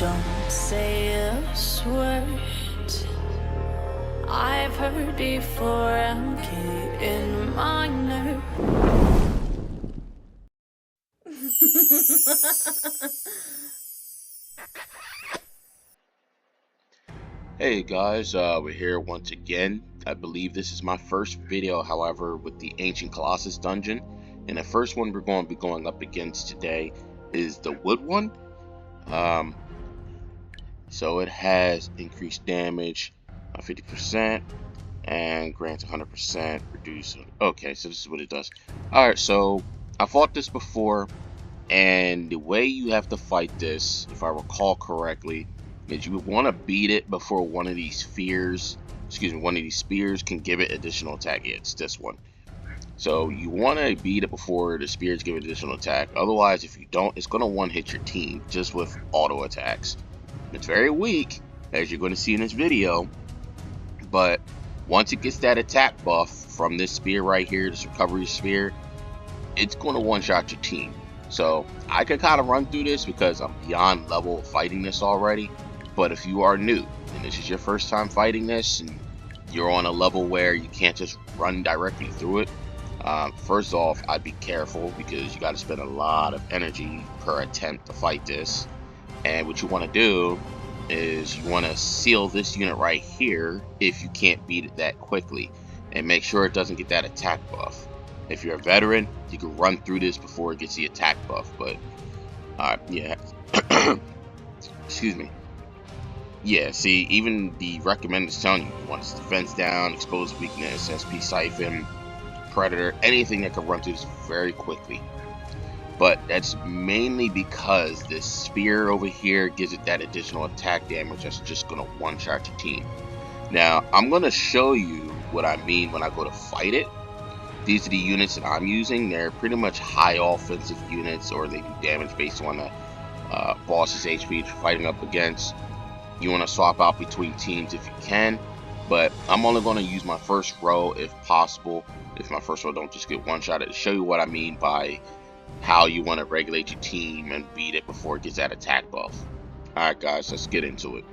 Don't say those words I've heard before. I'm getting my nerve. Hey guys, we're here once again. I believe this is my first video, however, with the Ancient Colossus dungeon. And the first one we're going to be going up against today is the wood one. So it has increased damage 50% and grants 100% reduce. Okay, so this is what it does. Alright, so I fought this before, and the way you have to fight this, if I recall correctly, is you would want to beat it before one of these spears can give it additional attack. Yeah, it's this one. So you want to beat it before the spears give it additional attack. Otherwise, if you don't, it's going to one-hit your team just with auto attacks. It's very weak, as you're going to see in this video, but once it gets that attack buff from this spear right here, this recovery spear, it's going to one-shot your team. So I can kind of run through this because I'm beyond level of fighting this already. But if you are new and this is your first time fighting this and you're on a level where you can't just run directly through it, first off, I'd be careful because you got to spend a lot of energy per attempt to fight this. And what you want to do is you want to seal this unit right here if you can't beat it that quickly, and make sure it doesn't get that attack buff. If you're a veteran, you can run through this before it gets the attack buff, but yeah. Excuse me. Yeah, see, even the recommended is telling you want its defense down, exposed weakness, SP siphon, predator, anything that can run through this very quickly. But that's mainly because this spear over here gives it that additional attack damage that's just going to one-shot your team. Now, I'm going to show you what I mean when I go to fight it. These are the units that I'm using. They're pretty much high offensive units, or they do damage based on the boss's HP you're fighting up against. You want to swap out between teams if you can, but I'm only going to use my first row if possible. If my first row don't just get one-shotted, to show you what I mean by how you want to regulate your team and beat it before it gets that attack buff. Alright guys, let's get into it.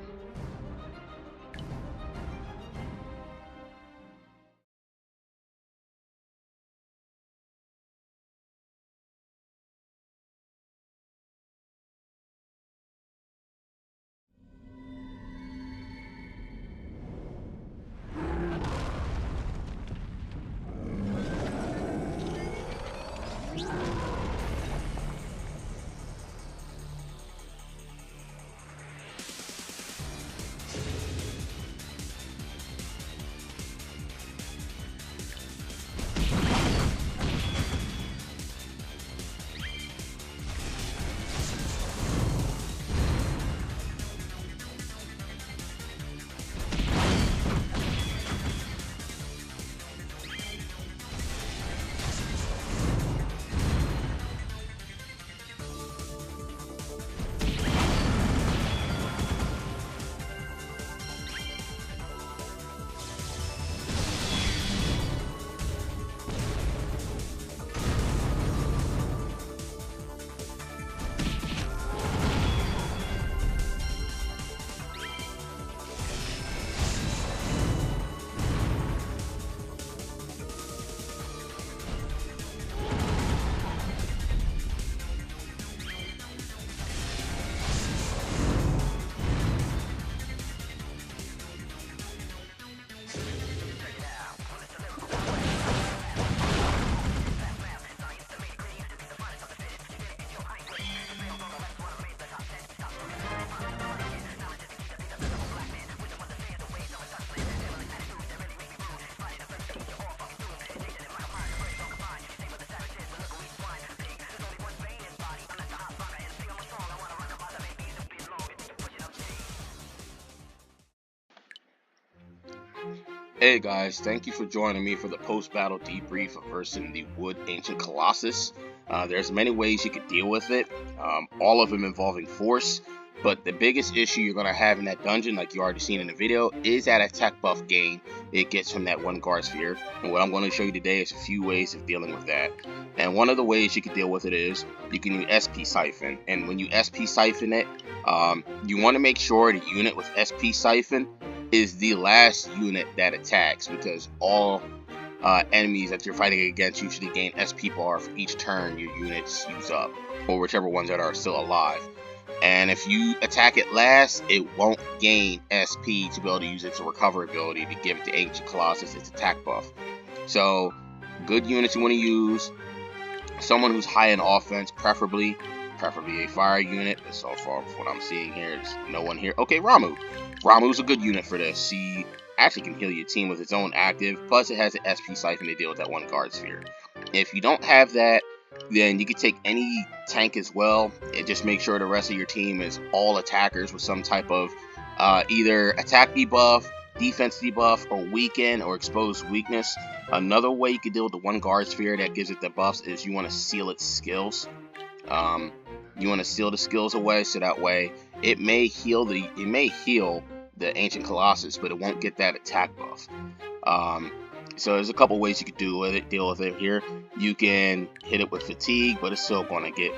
Hey guys, thank you for joining me for the post-battle debrief of versing the Wood Ancient Colossus. There's many ways you could deal with it, all of them involving force, but the biggest issue you're going to have in that dungeon, like you already seen in the video, is that attack buff gain it gets from that one guard sphere. And what I'm going to show you today is a few ways of dealing with that. And one of the ways you can deal with it is you can use SP Siphon, and when you SP Siphon it, You want to make sure the unit with SP Siphon is the last unit that attacks, because all enemies that you're fighting against usually gain SP bar for each turn your units use up, or whichever ones that are still alive. And if you attack it last, it won't gain SP to be able to use its recover ability to give it to Ancient Colossus its attack buff. So, good units you want to use. Someone who's high in offense, preferably a fire unit. But so far, from what I'm seeing here, there's no one here. Okay, Ramuh. Ramuh's a good unit for this. He actually can heal your team with its own active, plus it has an SP Siphon to deal with that one guard sphere. If you don't have that, then you can take any tank as well, and just make sure the rest of your team is all attackers with some type of either attack debuff, defense debuff, or weaken or exposed weakness. Another way you can deal with the one guard sphere that gives it the buffs is you want to seal its skills. You want to seal the skills away, so that way it may heal the Ancient Colossus, but it won't get that attack buff. So there's a couple ways you could deal with it here. You can hit it with fatigue, but it's still going to get,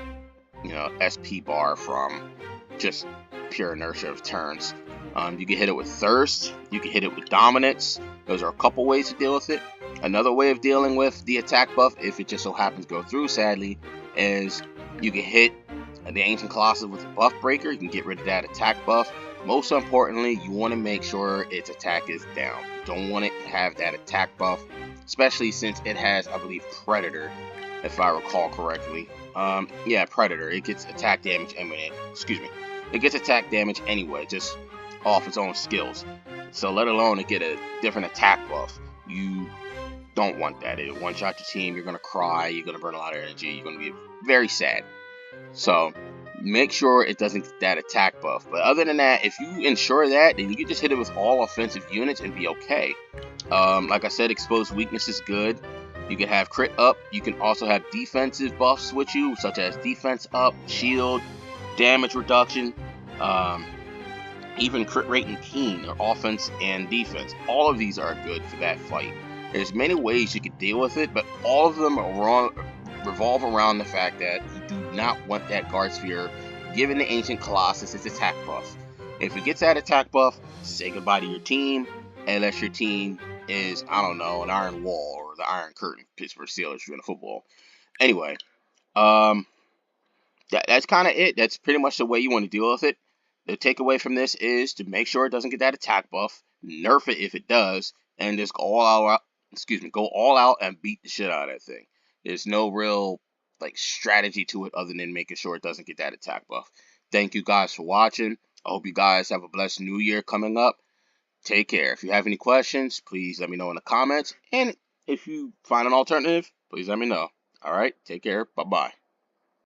SP bar from just pure inertia of turns. You can hit it with thirst. You can hit it with dominance. Those are a couple ways to deal with it. Another way of dealing with the attack buff, if it just so happens to go through, sadly, is you can hit the Ancient Colossus with a buff breaker. You can get rid of that attack buff. Most importantly, you want to make sure its attack is down. You don't want it to have that attack buff, especially since it has, I believe, Predator, if I recall correctly. Yeah, Predator. It gets attack damage. It gets attack damage anyway, just off its own skills. So let alone it get a different attack buff. You don't want that. It one-shot your team. You're gonna cry. You're gonna burn a lot of energy. You're gonna be very sad. So make sure it doesn't get that attack buff. But other than that, if you ensure that, then you can just hit it with all offensive units and be okay. Like I said, exposed weakness is good. You can have crit up. You can also have defensive buffs with you, such as defense up, shield, damage reduction, even crit rate and keen, or offense and defense. All of these are good for that fight. There's many ways you could deal with it, but all of them revolve around the fact that you do not want that guard sphere giving the Ancient Colossus its attack buff. If it gets that attack buff, say goodbye to your team, unless your team is, I don't know, an Iron Wall or the Iron Curtain, Pittsburgh Steelers if you're in football. Anyway, that's kind of it. That's pretty much the way you want to deal with it. The takeaway from this is to make sure it doesn't get that attack buff, nerf it if it does, and just go all out and beat the shit out of that thing. There's no real strategy to it other than making sure it doesn't get that attack buff. Thank you guys for watching. I hope you guys have a blessed new year coming up. Take care. If you have any questions, please let me know in the comments. And if you find an alternative, please let me know. Alright, take care. Bye-bye.